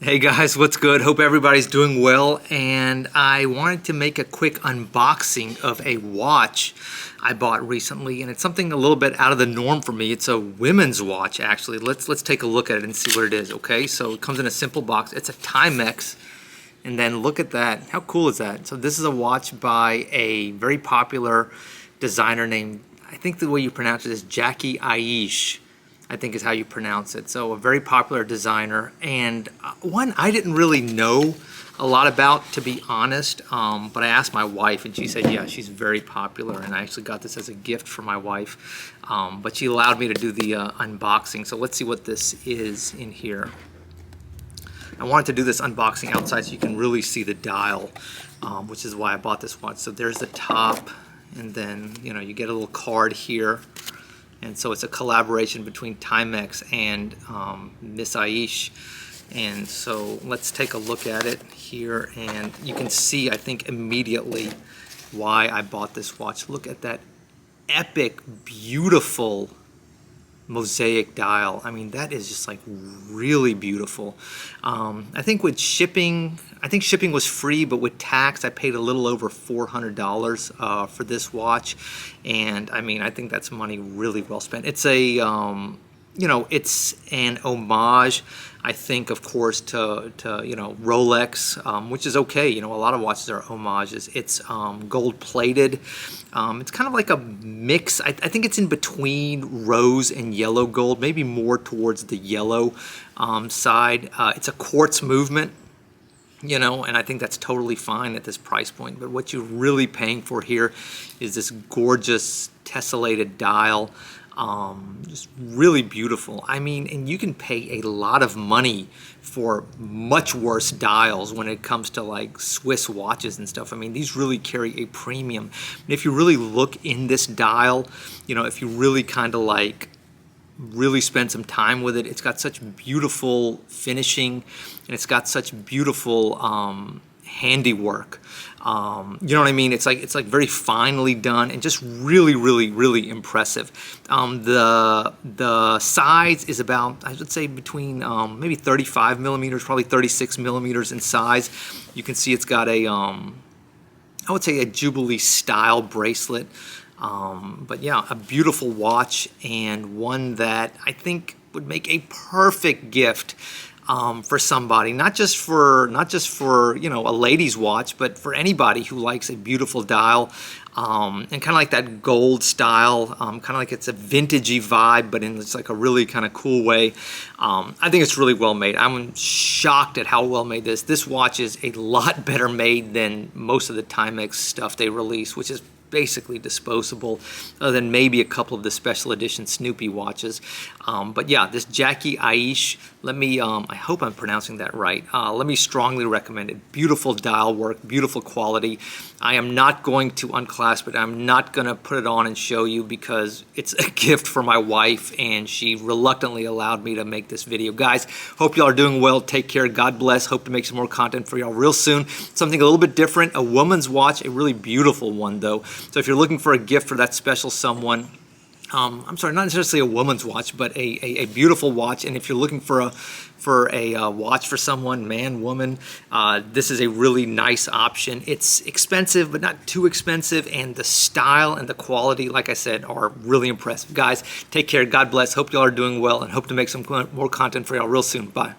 Hey guys, what's good? Hope everybody's doing well, and I wanted to make a quick unboxing of a watch I bought recently, and it's something a little bit out of the norm for me. It's a women's watch, actually. Let's take a look at it and see what it is, okay? So it comes in a simple box. It's a Timex, and then look at that. How cool is that? So this is a watch by a very popular designer named, I think the way you pronounce it is Jacquie Aiche, I think is how you pronounce it. So a very popular designer, and one I didn't really know a lot about, to be honest, but I asked my wife and she said, yeah, she's very popular, and I actually got this as a gift for my wife, but she allowed me to do the unboxing. So let's see what this is in here. I wanted to do this unboxing outside so you can really see the dial, which is why I bought this watch. So there's the top, and then you get a little card here. And so it's a collaboration between Timex and Miss Aiche. And so let's take a look at it here, and you can see, I think, immediately why I bought this watch. Look at that epic, beautiful Mosaic dial. I mean, that is just like really beautiful. I think with shipping, shipping was free, but with tax, I paid a little over $400 for this watch, and I mean, I think that's money really well spent. It's a it's an homage, I think, of course, to Rolex, which is okay. A lot of watches are homages. It's gold plated. It's kind of like a mix. I think it's in between rose and yellow gold, maybe more towards the yellow side. It's a quartz movement, and I think that's totally fine at this price point. But what you're really paying for here is this gorgeous tessellated dial. Just really beautiful. I mean, and you can pay a lot of money for much worse dials when it comes to like Swiss watches and stuff. I mean, these really carry a premium. And if you really look in this dial, if you really kind of like really spend some time with it, it's got such beautiful finishing, and it's got such beautiful handiwork. You know what I mean? It's like very finely done and just really impressive. The size is about, I would say, between maybe 35 millimeters, probably 36 millimeters in size. You can see it's got a I would say a Jubilee style bracelet. But yeah, a beautiful watch, and one that I think would make a perfect gift for somebody, not just for a lady's watch, but for anybody who likes a beautiful dial, and kind of like that gold style, kind of like it's a vintagey vibe, but in it's like a really kind of cool way. I think it's really well made. I'm shocked at how well made this watch is. A lot better made than most of the Timex stuff they release, which is basically disposable, other than maybe a couple of the special edition Snoopy watches. But yeah, this Jacquie Aiche, let me, I hope I'm pronouncing that right. Let me strongly recommend it. Beautiful dial work, beautiful quality. I am not going to unclasp it. I'm not going to put it on and show you because it's a gift for my wife, and she reluctantly allowed me to make this video. Guys, hope y'all are doing well. Take care. God bless. Hope to make some more content for y'all real soon. Something a little bit different, a woman's watch, a really beautiful one though. So if you're looking for a gift for that special someone, I'm sorry, not necessarily a woman's watch, but a beautiful watch. And if you're looking for a watch for someone, man, woman, this is a really nice option. It's expensive, but not too expensive, and the style and the quality, like I said, are really impressive. Guys, take care. God bless. Hope y'all are doing well, and hope to make some more content for y'all real soon. Bye.